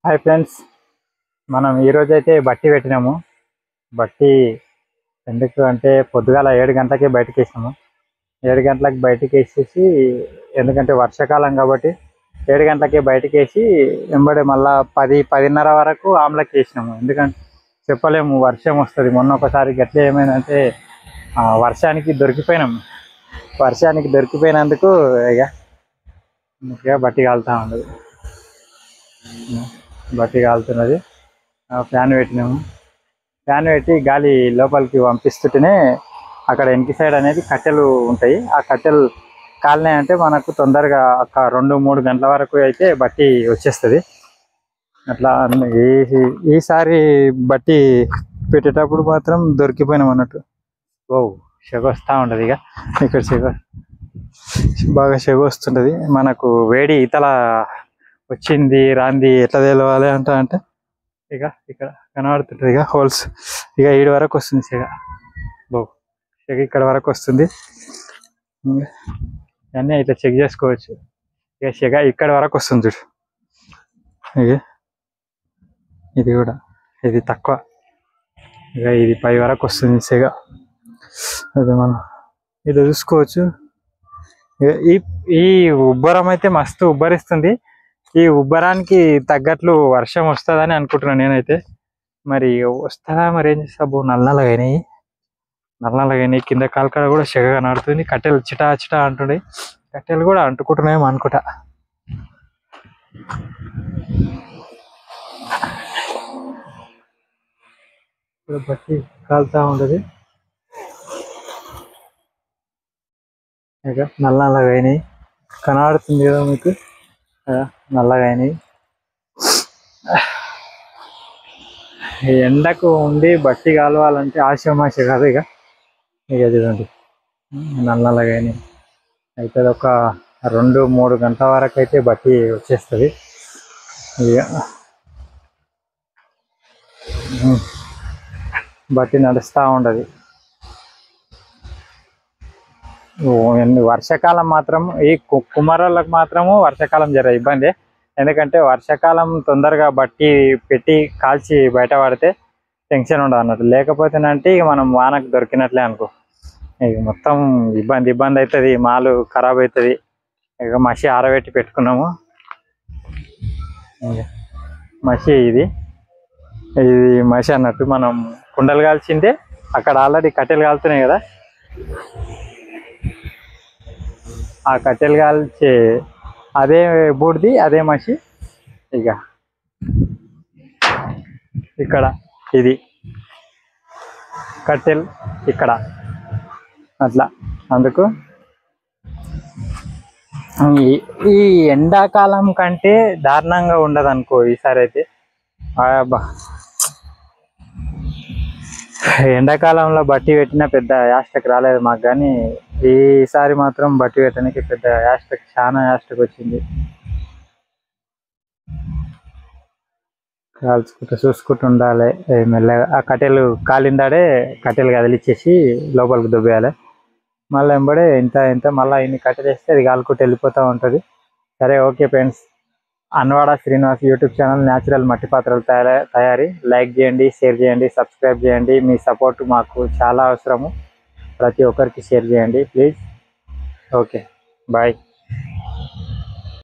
Hi friends, మనం ఈరోజైతే బట్టి పెట్టినాము. బట్టి ఎందుకు అంటే పొద్దుగాల 7 గంటలకే బయటకు వేసినాము. 7 గంటలకు బయటకు వేసేసి, ఎందుకంటే వర్షాకాలం కాబట్టి 7 గంటలకే బయటకు వేసి వెంబడి మళ్ళీ 10-10:30 వరకు ఆమ్లకి వేసినాము. ఎందుకంటే చెప్పలేము, వర్షం వస్తుంది. మొన్న ఒకసారి గట్ల ఏమైందంటే వర్షానికి దొరికిపోయినందుకు ఇక బట్టి కాలుతూ ఉండదు. బట్టి కాలుతున్నది. ఫ్యాన్ పెట్టినాము. ఫ్యాన్ పెట్టి గాలి లోపలికి పంపిస్తుంటేనే అక్కడ వెనక సైడ్ అనేది కట్టెలు ఉంటాయి. ఆ కట్టెలు కాలినాయంటే మనకు తొందరగా ఒక 2-3 గంటల వరకు అయితే బట్టి వచ్చేస్తుంది. అట్లా ఈసారి బట్టి పెట్టేటప్పుడు మాత్రం దొరికిపోయినాం అన్నట్టు. సెగ వస్తూ ఉంటుంది. ఇక్కడ బాగా సెగ వస్తుంటుంది. మనకు వేడి ఇతల వచ్చింది రాంది ఎట్లా తెలవాలి అంటే ఇక్కడ కనబడుతుంటుంది. హోల్స్ ఈడ వరకు వస్తుంది సెగ. సెగ ఇక్కడ వరకు వస్తుంది. అన్నీ ఇట్లా చెక్ చేసుకోవచ్చు. సెగ ఇక్కడ వరకు వస్తుంది చూడు. ఇది కూడా ఇది తక్కువ, ఇది పై వరకు వస్తుంది సెగ. అది మనం ఇది చూసుకోవచ్చు. ఈ ఉబ్బరం అయితే మస్తు ఉబ్బరిస్తుంది. ఈ ఉబ్బరానికి తగ్గట్లు వర్షం వస్తుందని అనుకుంటున్నాను నేనైతే. మరి వస్తుందా, మరి ఏం చేస్తా. నల్లగానే కింద కాలుకాడ కూడా సెగ కనబడుతుంది. కట్టెలు చిటా చిటా అంటుండే, కట్టెలు కూడా అంటుకుంటున్నాయేమో అనుకుంటా. బట్టి కాలుతా ఉంటుంది. నల్లగా అయినాయి, కనబడుతుంది కదా మీకు. నల్లగా అయినాయి. ఎండకు ఉండి బట్టి కాలవాలంటే ఆశమాశ కాదు. ఇక చూడండి, నల్లగా అయినాయి. అయితే ఒక 2-3 గంటల వరకు అయితే బట్టి వచ్చేస్తుంది. ఇక బట్టి నడుస్తూ ఉండదు. వర్షాకాలం మాత్రం ఈ కుమ్మరోళ్ళకి మాత్రము వర్షాకాలం జర ఇబ్బంది. ఎందుకంటే వర్షాకాలం తొందరగా బట్టి పెట్టి కాల్చి బయట పడితే టెన్షన్ ఉండదు అన్నట్టు. లేకపోతేనంటే ఇక మనం వానకు దొరికినట్లే అనుకో, ఇక మొత్తం ఇబ్బంది అవుతుంది. మాలు ఖరాబ్ అవుతుంది. ఇక మసి ఆరబెట్టి పెట్టుకున్నాము. మసి ఇది మసి అన్నట్టు. మనం కుండలు కాల్చిందే అక్కడ ఆల్రెడీ కట్టెలు కాలుతున్నాయి కదా. ఆ కట్టెలు కాల్చే అదే బూడిది, అదే మసి. ఇక ఇక్కడ ఇది కట్టెలు ఇక్కడ అట్లా. అందుకు ఈ ఎండాకాలం కంటే దారుణంగా ఉండదు అనుకో ఈసారి అయితే. ఎండాకాలంలో బట్టి పెట్టిన పెద్ద యాస్టక్ రాలేదు మాకు, కానీ ఈసారి మాత్రం బట్టి పెట్టడానికి పెద్ద యాస్టక్, చాలా యాస్టక్ వచ్చింది. కాల్చుకుంటూ చూసుకుంటూ ఉండాలి మెల్లగా. ఆ కట్టెలు కాలిందాడే కట్టెలు కదిలిచ్చేసి లోపలికి దుబ్బేయాలి. మళ్ళీ వెంబడే ఇంత మళ్ళీ ఇన్ని కట్టెలు వేస్తే అది కాలుకుంటూ వెళ్ళిపోతూ ఉంటుంది. సరే, ఓకే ఫ్రెండ్స్. అన్వాడ శ్రీనివాస్ యూట్యూబ్ ఛానల్ న్యాచురల్ మట్టి పాత్రలు తయారీ లైక్ చేయండి, షేర్ చేయండి, సబ్స్క్రైబ్ చేయండి. మీ సపోర్ట్ మాకు చాలా అవసరము. ప్రతి ఒక్కరికి షేర్ చేయండి ప్లీజ్. Okay, bye.